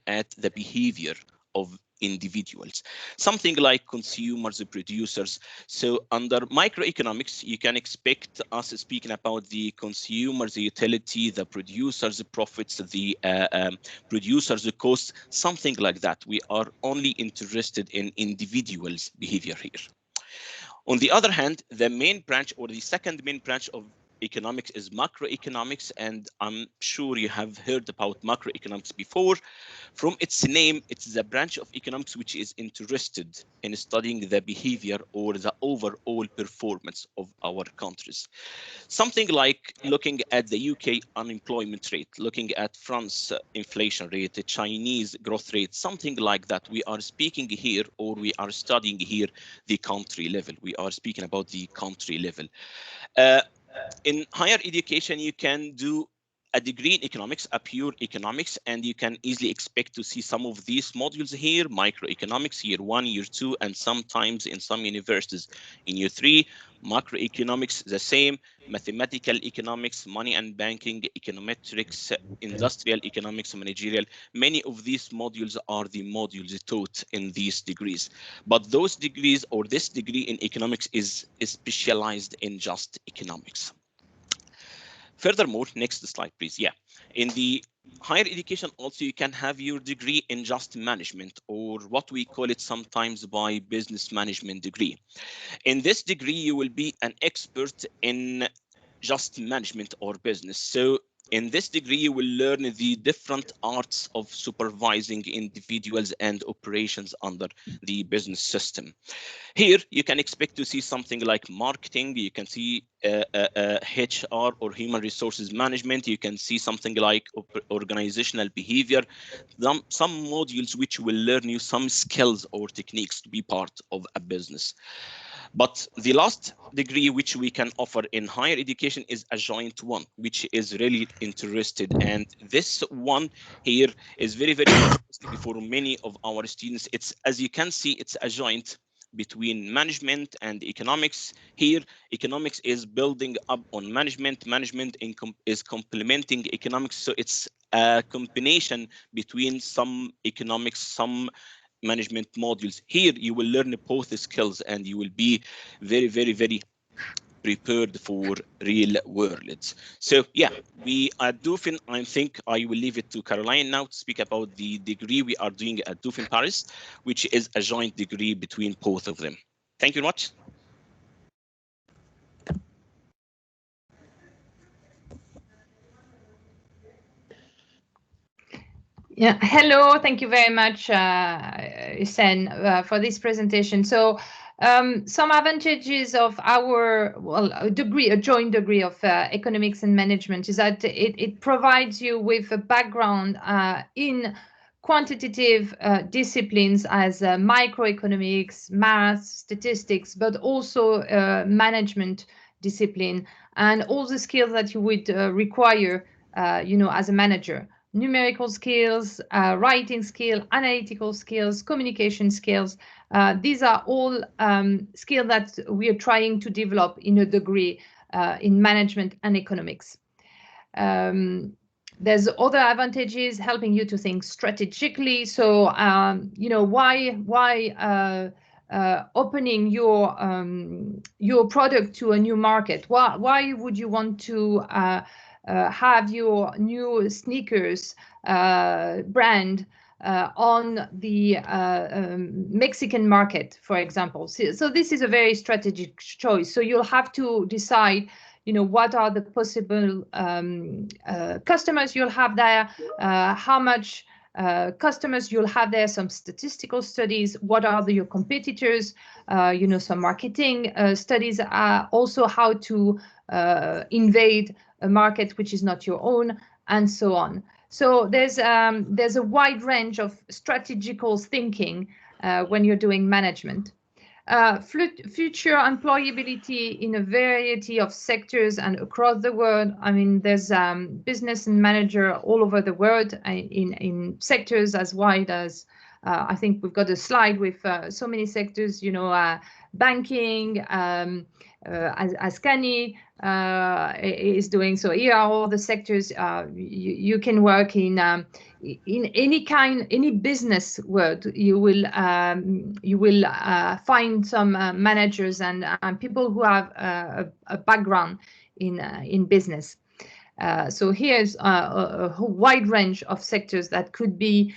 at the behavior of individuals, something like consumers, producers. So under microeconomics, you can expect us speaking about the consumers, the utility, the producers, the profits, the producers, the costs, something like that. We are only interested in individuals' behavior here. On the other hand, the main branch or the second main branch of economics is macroeconomics, and I'm sure you have heard about macroeconomics before. From its name, it's the branch of economics which is interested in studying the behavior or the overall performance of our countries. Something like looking at the UK unemployment rate, looking at France inflation rate, the Chinese growth rate, something like that. We are speaking here, or we are studying here, the country level. We are speaking about the country level. In higher education, you can do a degree in economics, a pure economics, and you can easily expect to see some of these modules here: microeconomics, year 1, year 2, and sometimes in some universities in year 3. Macroeconomics, the same. Mathematical economics, money and banking, econometrics, industrial economics, managerial. Many of these modules are the modules taught in these degrees. But those degrees, or this degree in economics, is specialized in just economics. Furthermore, next slide, please. Yeah, in the higher education also, you can have your degree in just management, or what we call it sometimes by business management degree. In this degree, you will be an expert in just management or business. So in this degree, you will learn the different arts of supervising individuals and operations under the business system. Here, you can expect to see something like marketing. You can see HR or human resources management. You can see something like organizational behavior, some modules which will learn you some skills or techniques to be part of a business. But the last degree which we can offer in higher education is a joint one, which is really interested. And this one here is very, very interesting for many of our students. It's, as you can see, it's a joint between management and economics. Here, economics is building up on management. Management is complementing economics. So it's a combination between some economics, some management modules. Here, you will learn both skills, and you will be very, very, very prepared for real world. So yeah, we at Dauphine, I think I will leave it to Caroline now to speak about the degree we are doing at Dauphine Paris, which is a joint degree between both of them. Thank you very much. Yeah, hello. Thank you very much, Hussein, for this presentation. So some advantages of our, well, a joint degree of economics and management is that it provides you with a background in quantitative disciplines as microeconomics, math, statistics, but also management discipline, and all the skills that you would require, as a manager. Numerical skills, writing skill, analytical skills, communication skills. These are all skills that we are trying to develop in a degree in management and economics. There's other advantages helping you to think strategically. So, why opening your product to a new market? Why would you want to have your new sneakers brand on the Mexican market, for example? So this is a very strategic choice. So you'll have to decide, what are the possible customers you'll have there, how much customers you'll have there, some statistical studies, what are your competitors, some marketing studies, also how to invade a market which is not your own, and so on. So there's a wide range of strategical thinking when you're doing management. Future employability in a variety of sectors and across the world. I mean, there's business and manager all over the world in sectors as wide as I think we've got a slide with so many sectors, you know, banking, as Kany is doing. So here are all the sectors you can work in any business world. You will find some managers and people who have a background in business. So here's a wide range of sectors that could be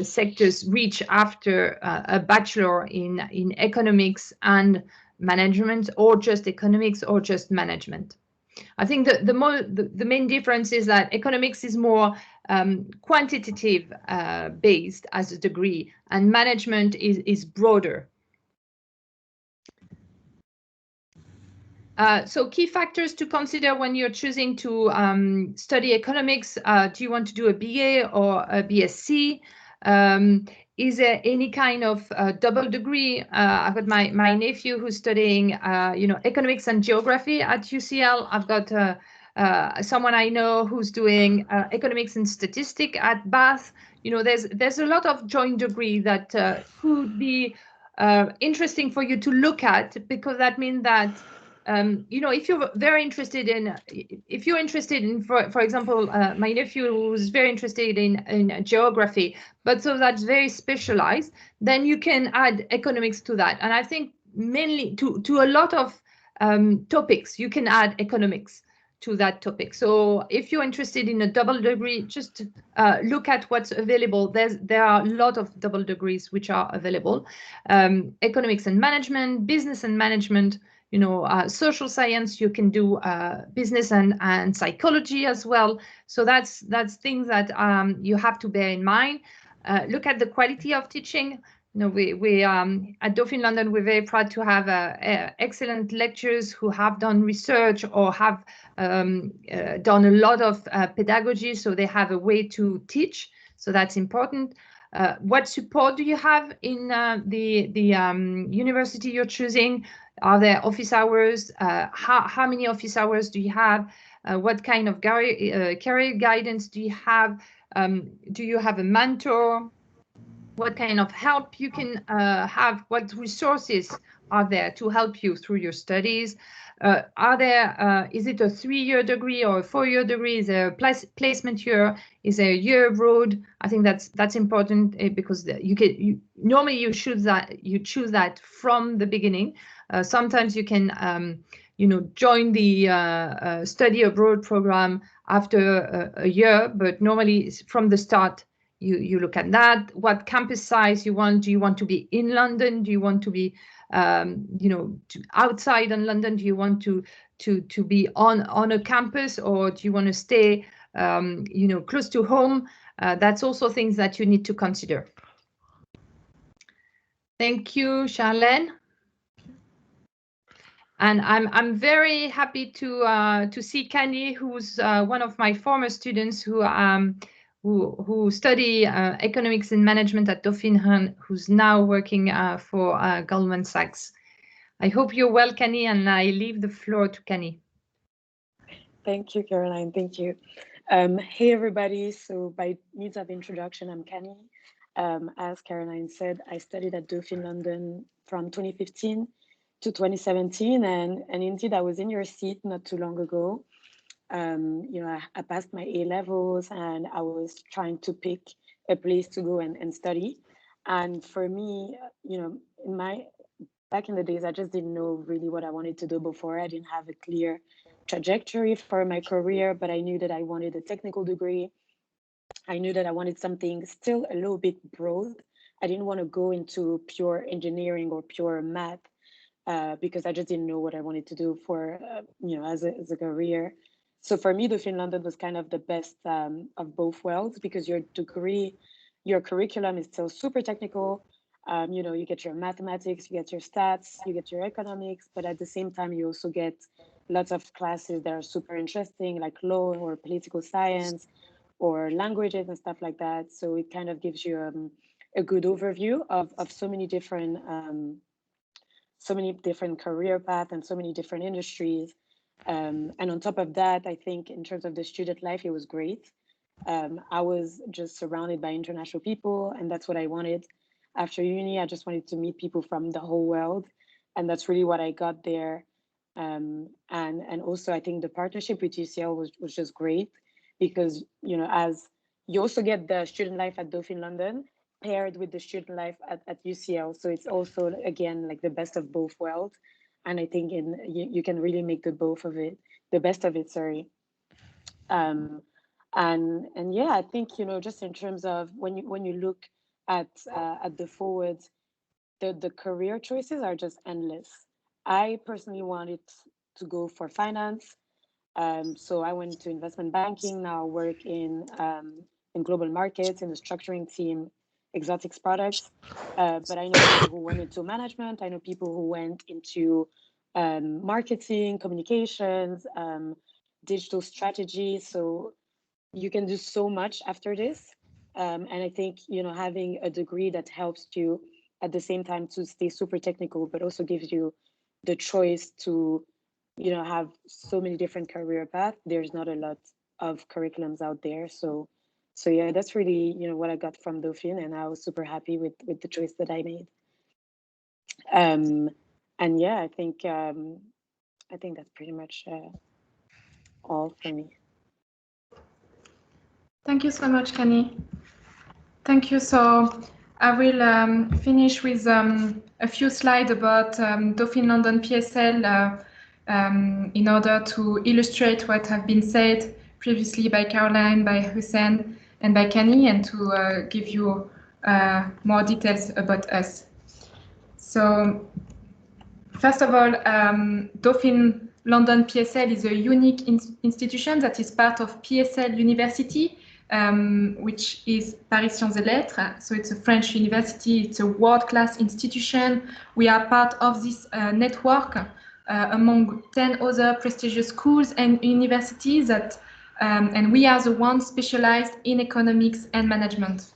sectors reach after a bachelor in economics and management, or just economics, or just management. I think the main difference is that economics is more quantitative based as a degree, and management is broader. So key factors to consider when you're choosing to study economics. Do you want to do a BA or a BSc? Is there any kind of double degree? I've got my nephew who's studying, you know, economics and geography at UCL. I've got someone I know who's doing economics and statistics at Bath. You know, there's a lot of joint degree that could be interesting for you to look at, because that means that you know, if you're very interested in, for example, my nephew who's very interested in geography, but so that's very specialized, then you can add economics to that. And I think mainly to a lot of topics, you can add economics to that topic. So if you're interested in a double degree, just look at what's available. There are a lot of double degrees which are available. Economics and management, business and management, you know, social science. You can do business and psychology as well. So that's things that you have to bear in mind. Look at the quality of teaching. You know, we at Dauphine London, we're very proud to have excellent lecturers who have done research or have done a lot of pedagogy, so they have a way to teach. So that's important. What support do you have in the university you're choosing? Are there office hours? How many office hours do you have? What kind of career guidance do you have? Do you have a mentor? What kind of help you can have? What resources are there to help you through your studies? Is it a 3-year degree or a 4-year degree? Is there a placement year? Is there a year abroad? I think that's important, because normally you choose that from the beginning. Sometimes you can you know, join the study abroad program after a year, but normally from the start you look at that. What campus size you want? Do you want to be in London? Do you want to be you know, outside in London? Do you want to be on a campus, or do you want to stay you know, close to home? That's also things that you need to consider. Thank you, Charlène. And I'm very happy to see Kany, who's one of my former students who study economics and management at Dauphine, who's now working for Goldman Sachs. I hope you're well, Kany, and I leave the floor to Kany. Thank you, Caroline. Thank you. Hey, everybody. So by means of introduction, I'm Kany. As Caroline said, I studied at Dauphine London from 2015 to 2017, and indeed I was in your seat not too long ago. You know, I passed my A levels, and I was trying to pick a place to go and study. And for me, you know, back in the days, I just didn't know really what I wanted to do before. I didn't have a clear trajectory for my career, but I knew that I wanted a technical degree. I knew that I wanted something still a little bit broad. I didn't want to go into pure engineering or pure math, because I just didn't know what I wanted to do for, you know, as a career. So for me, Dauphine London was kind of the best of both worlds, because your degree, your curriculum is still super technical. You know, you get your mathematics, you get your stats, you get your economics, but at the same time, you also get lots of classes that are super interesting, like law or political science or languages and stuff like that. So it kind of gives you a good overview of so many different career paths and so many different industries. And on top of that, I think in terms of the student life, it was great. I was just surrounded by international people, and that's what I wanted. After uni, I just wanted to meet people from the whole world, and that's really what I got there. And also, I think the partnership with UCL was just great because, you know, as you also get the student life at Dauphine London paired with the student life at UCL, so it's also again like the best of both worlds. And I think you can really make the best of it. Sorry. Um, and yeah, I think, you know, just in terms of when you look at the forwards, the career choices are just endless. I personally wanted to go for finance, so I went to investment banking. Now I work in global markets in the structuring team, exotics products. But I know people who went into management. I know people who went into marketing, communications, digital strategy. So you can do so much after this. And I think, you know, having a degree that helps you at the same time to stay super technical, but also gives you the choice to, you know, have so many different career paths. There's not a lot of curriculums out there. So yeah, that's really, you know, what I got from Dauphine, and I was super happy with the choice that I made. And yeah, I think that's pretty much all for me. Thank you so much, Kany. Thank you. So I will finish with a few slides about Dauphine London PSL in order to illustrate what have been said previously by Caroline, by Hussein, and by Kany, and to give you more details about us. So first of all, Dauphine London PSL is a unique institution that is part of PSL University, which is Paris Sciences et Lettres. So it's a French university. It's a world-class institution. We are part of this network among 10 other prestigious schools and universities that, and we are the ones specialized in economics and management.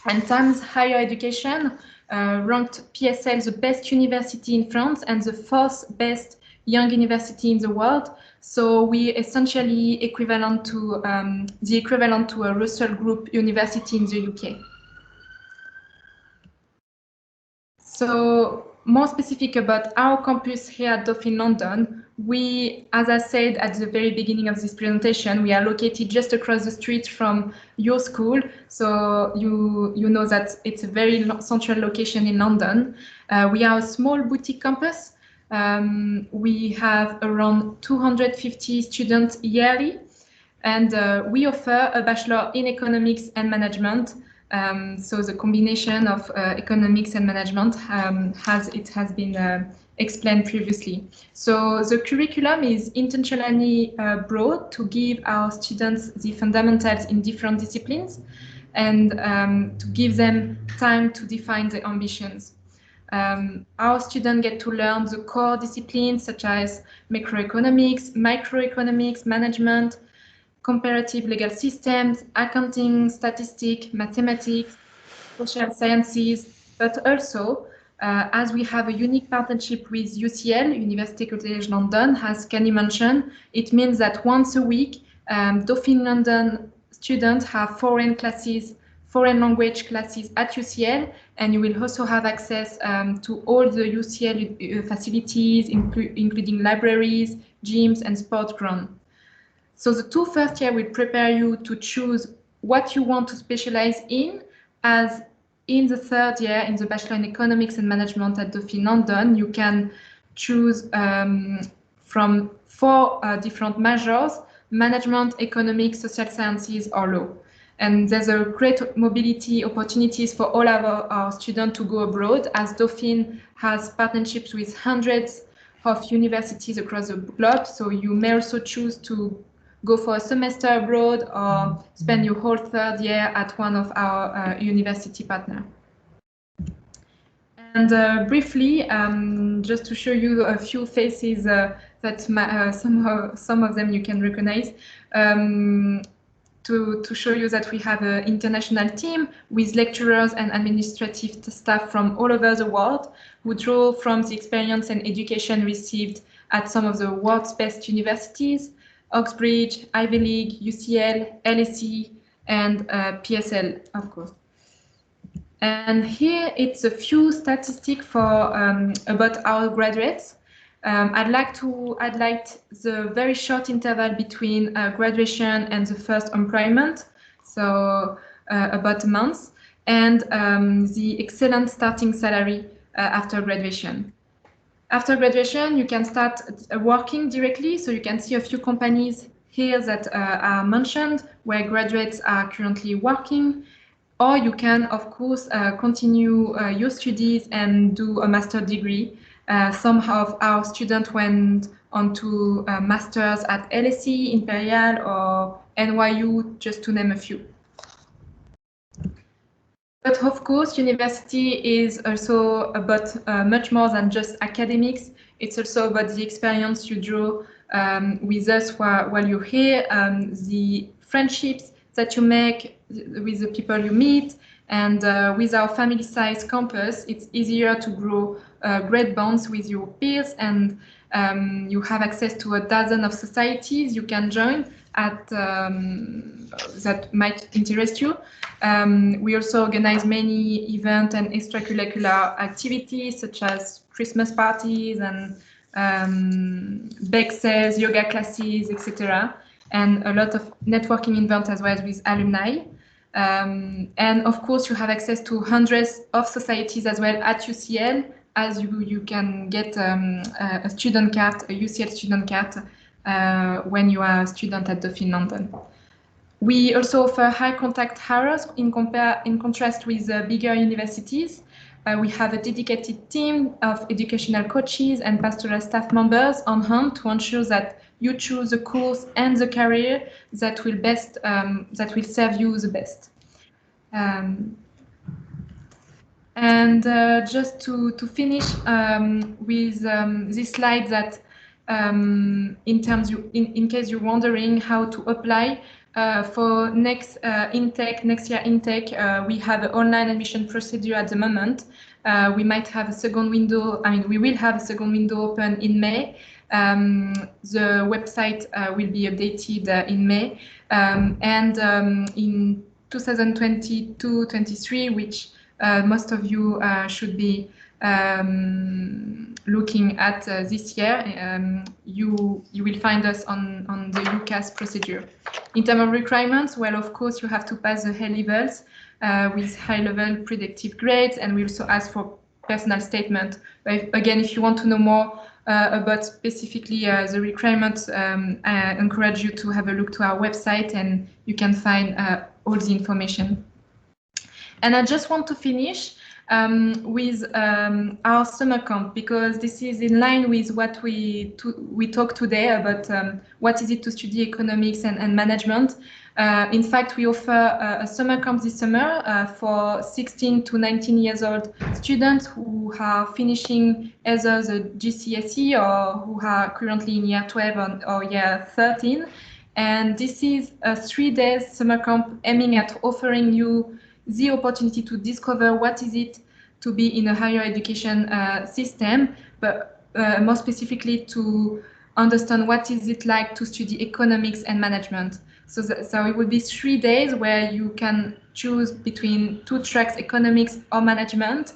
And Times Higher Education ranked PSL the best university in France and the fourth best young university in the world. So we essentially equivalent to the equivalent to a Russell Group university in the UK. So more specific about our campus here at Dauphine London, we, as I said at the very beginning of this presentation, we are located just across the street from your school. So you know that it's a very central location in London. We are a small boutique campus. We have around 250 students yearly, and we offer a bachelor in economics and management. So the combination of economics and management has been explained previously. So the curriculum is intentionally broad to give our students the fundamentals in different disciplines and to give them time to define their ambitions. Our students get to learn the core disciplines such as macroeconomics, microeconomics, management, comparative legal systems, accounting, statistics, mathematics, social sciences, but also, as we have a unique partnership with UCL, University College London, as Kany mentioned, it means that once a week, Dauphine London students have foreign language classes at UCL, and you will also have access to all the UCL facilities, including libraries, gyms, and sports grounds. So the two first year will prepare you to choose what you want to specialize in, as in the third year in the Bachelor in Economics and Management at Dauphine London, you can choose from four different majors: management, economics, social sciences, or law. And there's a great mobility opportunities for all of our students to go abroad, as Dauphine has partnerships with hundreds of universities across the globe. So you may also choose to go for a semester abroad or spend your whole third year at one of our university partners. And briefly, just to show you a few faces that some of them you can recognize, to show you that we have an international team with lecturers and administrative staff from all over the world who draw from the experience and education received at some of the world's best universities. Oxbridge, Ivy League, UCL, LSE, and PSL, of course. And here it's a few statistics for about our graduates. I'd like the very short interval between graduation and the first employment, so about a month, and the excellent starting salary after graduation. After graduation, you can start working directly, so you can see a few companies here that are mentioned where graduates are currently working. Or you can, of course, continue your studies and do a master's degree. Some of our students went on to masters at LSE, Imperial, or NYU, just to name a few. But of course, university is also about much more than just academics. It's also about the experience you draw with us while you're here, the friendships that you make with the people you meet, and with our family-sized campus, it's easier to grow great bonds with your peers, and you have access to a dozen of societies you can join at that might interest you. We also organize many event and extracurricular activities such as Christmas parties and bake sales, yoga classes, etc. And a lot of networking events as well as with alumni. And of course, you have access to hundreds of societies as well at UCL, as you can get a student card, a UCL student card, when you are a student at Dauphine London. We also offer high contact hours in contrast with bigger universities. We have a dedicated team of educational coaches and pastoral staff members on hand to ensure that you choose the course and the career that will best that will serve you the best. And just to finish with this slide that in case you're wondering how to apply for next year intake, we have an online admission procedure at the moment. We might have a second window. We will have a second window open in May. The website will be updated in May, and in 2022-23, which most of you should be looking at this year, you will find us on the UCAS procedure. In terms of requirements, well, of course, you have to pass the A levels with high-level predictive grades, and we also ask for personal statement. But again, if you want to know more about specifically the requirements, I encourage you to have a look to our website, and you can find all the information. And I just want to finish with our summer camp, because this is in line with what we talked today about what is it to study economics and management. In fact, we offer a summer camp this summer for 16 to 19 years old students who are finishing either the GCSE or who are currently in year 12 or year 13. And this is a 3-day summer camp aiming at offering you the opportunity to discover what is it to be in a higher education system, but more specifically to understand what is it like to study economics and management. So it will be 3 days where you can choose between 2 tracks, economics or management.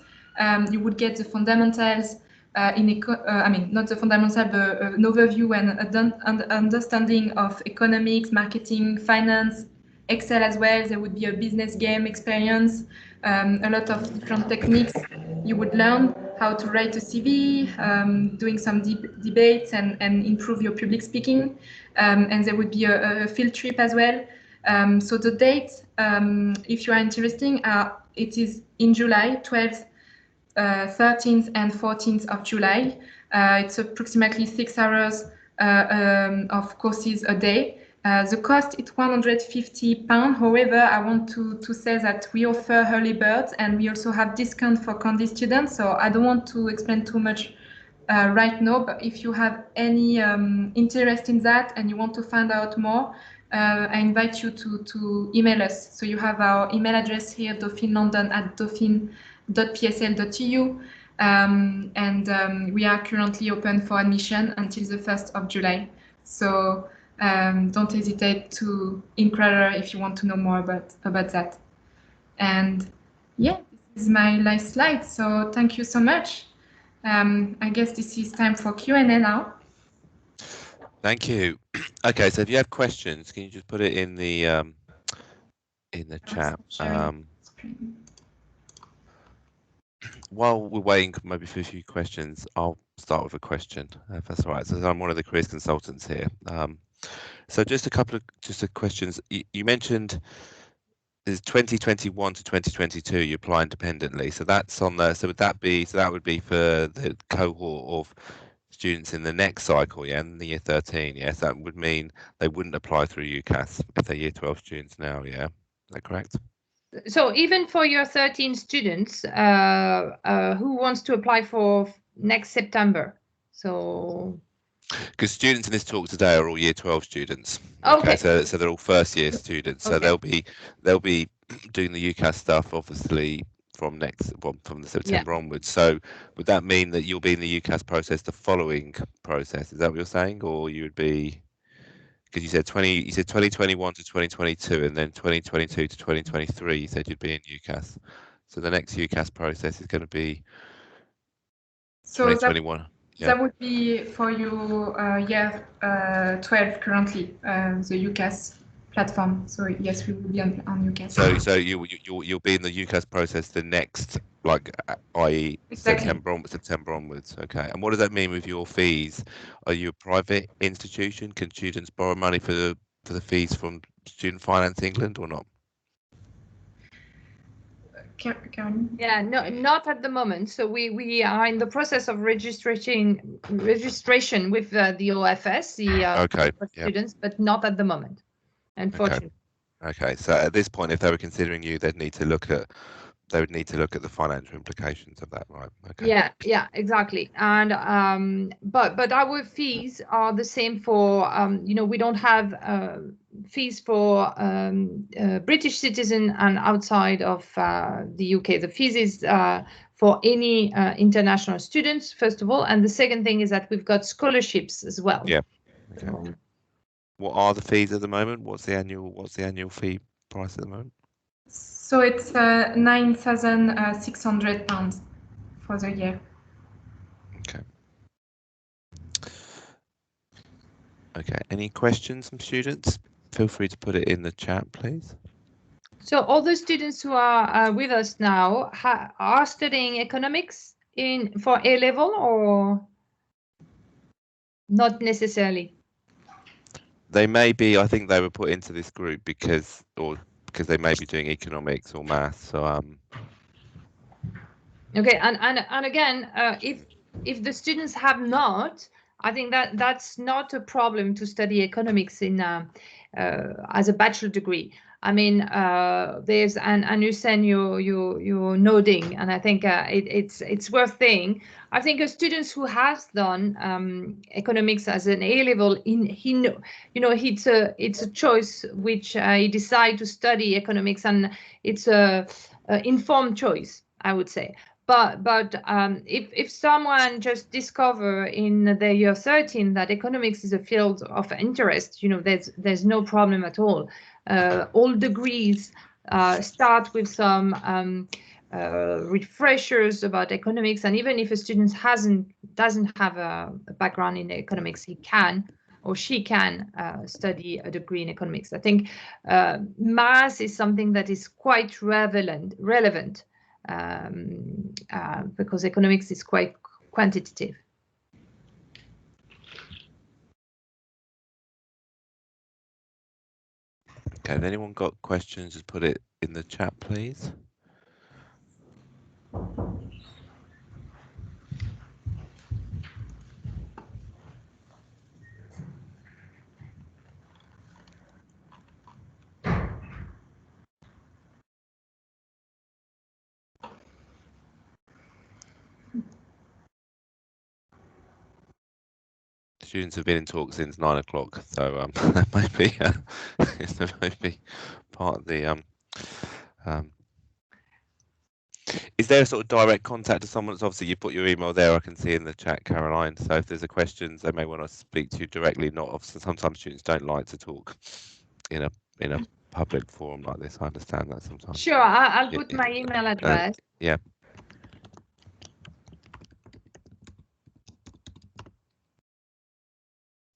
You would get the fundamentals not the fundamental, but an overview and an understanding of economics, marketing, finance, Excel as well. There would be a business game experience, a lot of different techniques. You would learn how to write a CV, doing some debates and improve your public speaking. And there would be a field trip as well. So the dates, if you are interested, it is in July, 12th, 13th and 14th of July. It's approximately 6 hours of courses a day. The cost is £150. However, I want to say that we offer early birds and we also have discount for Kany students. So I don't want to explain too much right now, but if you have any interest in that and you want to find out more, I invite you to email us. So you have our email address here, dauphine@dauphine.psl.eu. We are currently open for admission until the 1st of July. So don't hesitate to inquire if you want to know more about that. And yeah, this is my last slide. So thank you so much. I guess this is time for Q&A now. Thank you. Okay, so if you have questions, can you just put it in the chat? While we're waiting maybe for a few questions, I'll start with a question, if that's all right. So I'm one of the careers consultants here. So just a couple of questions. You mentioned is 2021 to 2022 you apply independently. So that's on the. So that would be for the cohort of students in the next cycle, yeah, in the year 13. Yes, that would mean they wouldn't apply through UCAS if they're year 12 students now. Yeah, is that correct? So even for your 13 students who wants to apply for next September, so because students in this talk today are all year 12 students. Okay. So they're all first year students. So they'll be doing the UCAS stuff obviously from the September onwards. So would that mean that you'll be in the UCAS process the following process? Is that what you're saying, or you would be? Because you said 2021 to 2022, and then 2022 to 2023. You said you'd be in UCAS. So the next UCAS process is going to be 2021. That would be for you year 12 currently, the UCAS platform. So yes, we will be on UCAS. So you'll be in the UCAS process the next, i.e. Exactly. September onwards. Okay. And what does that mean with your fees? Are you a private institution? Can students borrow money for the fees from Student Finance England or not? Yeah, no, not at the moment. So we are in the process of registration with the OFS, the students, but not at the moment, unfortunately. Okay. So at this point, if they were considering you, they would need to look at the financial implications of that, right? Okay. Yeah, exactly. And but our fees are the same for we don't have fees for British citizen and outside of the UK. The fees is for any international students, first of all, and the second thing is that we've got scholarships as well. Yeah. Okay. What are the fees at the moment? What's the annual fee price at the moment? So it's £9,600 for the year. Okay. Any questions from students? Feel free to put it in the chat, please. So all the students who are with us now are studying economics for A level or not necessarily? They may be. I think they were put into this group because they may be doing economics or maths. So Okay, and again, if the students have not, I think that's not a problem to study economics in as a bachelor degree. I mean, there's and you said you're nodding, and I think it's worth saying. I think a student who has done economics as an A level, it's a choice which he decide to study economics, and it's a informed choice, I would say. But if someone just discover in the year 13 that economics is a field of interest, there's no problem at all. All degrees start with some refreshers about economics, and even if a student doesn't have a background in economics, he can or she can study a degree in economics. I think math is something that is quite relevant. Because economics is quite quantitative. okay, has anyone got questions? Just put it in the chat, please. Students have been in talk since 9 o'clock, so that might be part of the is there a sort of direct contact to someone? So obviously you put your email there, I can see in the chat, Caroline. So if there's a question, they may want to speak to you directly. Not obviously, sometimes students don't like to talk in a public forum like this. I understand that sometimes. Sure, I'll put my email address. Yeah.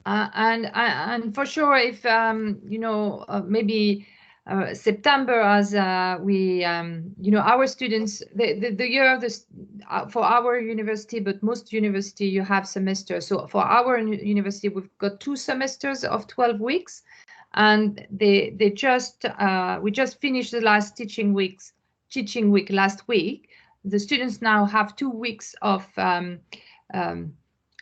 And for sure, if you know, maybe September, as we you know, our students, the year of this for our university, but most university you have semesters. So for our university, we've got 2 semesters of 12 weeks, and they just we just finished the last teaching week last week. The students now have 2 weeks of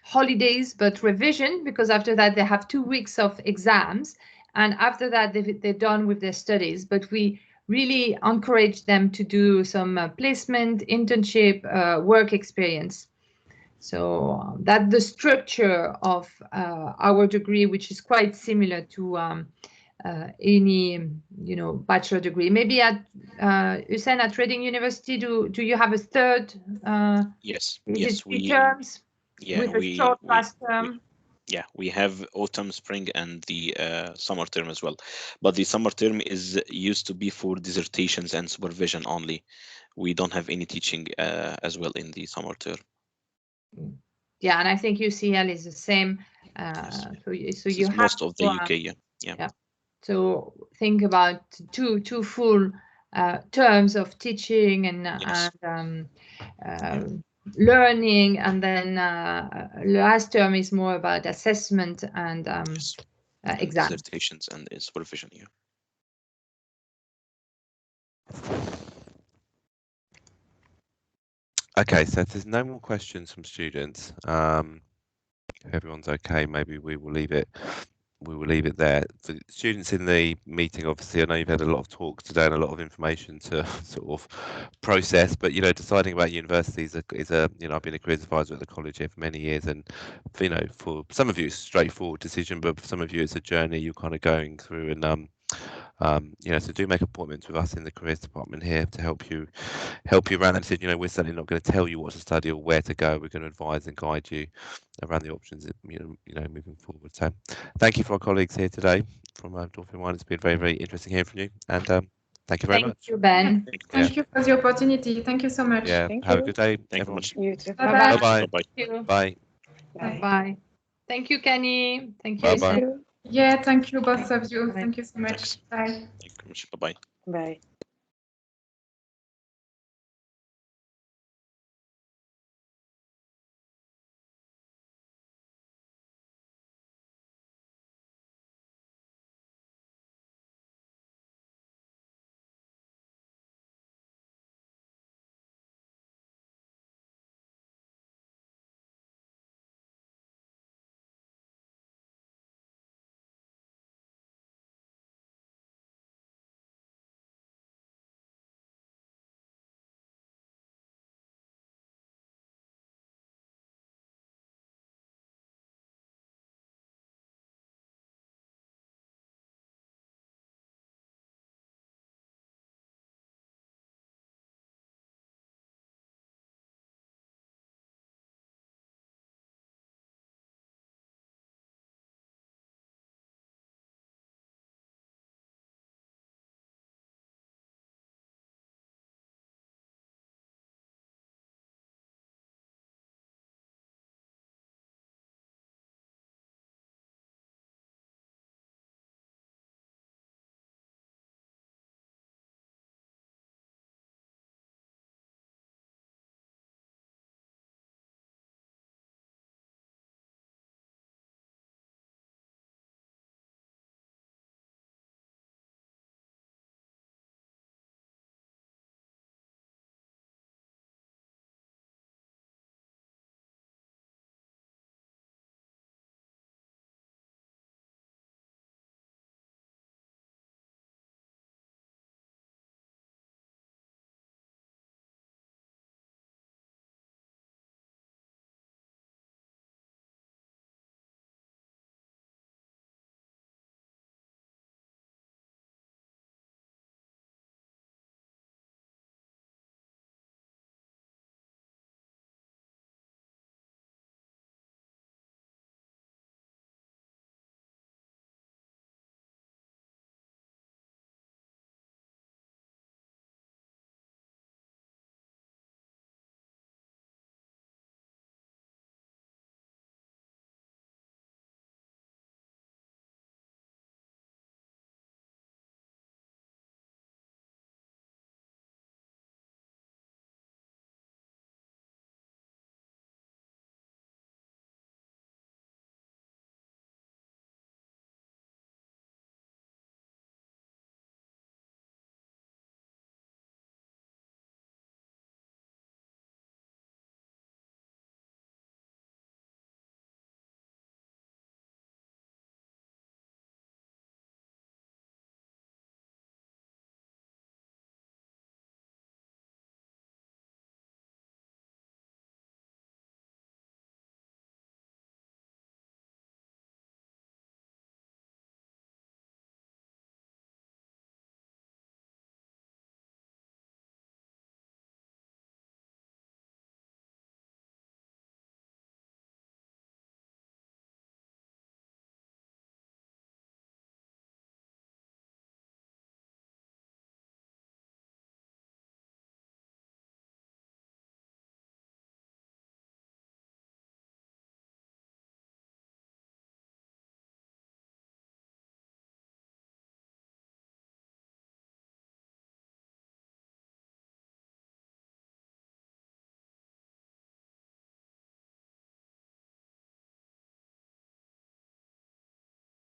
holidays, but revision, because after that they have 2 weeks of exams, and after that they're done with their studies. But we really encourage them to do some placement, internship, work experience. So that's the structure of our degree, which is quite similar to any, you know, bachelor degree. Maybe at Hussein, at Reading University, do you have a third? Yes, we terms. Yeah, with a short last term. Yeah, we have autumn, spring, and the summer term as well. But the summer term is used to be for dissertations and supervision only. We don't have any teaching as well in the summer term. Yeah, and I think UCL is the same. So you have most of the UK. Yeah. So think about two full terms of teaching and learning, and then last term is more about assessment and exams. Dissertations and supervision. Yeah. Okay, so if there's no more questions from students, if everyone's okay, maybe we will leave it. We will leave it there. The students in the meeting, obviously, I know you've had a lot of talks today and a lot of information to sort of process, but, you know, deciding about universities is a, you know, I've been a careers advisor at the college here for many years, and, you know, for some of you it's a straightforward decision, but for some of you it's a journey you're kind of going through, and you know, so do make appointments with us in the careers department here to help you around. And said, you know, we're certainly not going to tell you what to study or where to go. We're going to advise and guide you around the options, you know, moving forward. So thank you for our colleagues here today from Dauphine Wine. It's been very, very interesting hearing from you, and thank you very much. Thank you, Ben. Thank you for the opportunity. Thank you so much. Yeah, Thank have you. a good day, Thank everyone. you. You too. Bye-bye. Bye-bye. Thank you. Bye. Bye. Bye. Thank you, Kany. Thank you. Bye-bye. Thank you. Yeah, thank you, both of you. Bye. Thank you so much. Thanks. Bye. Thank you very much. Bye-bye. Bye.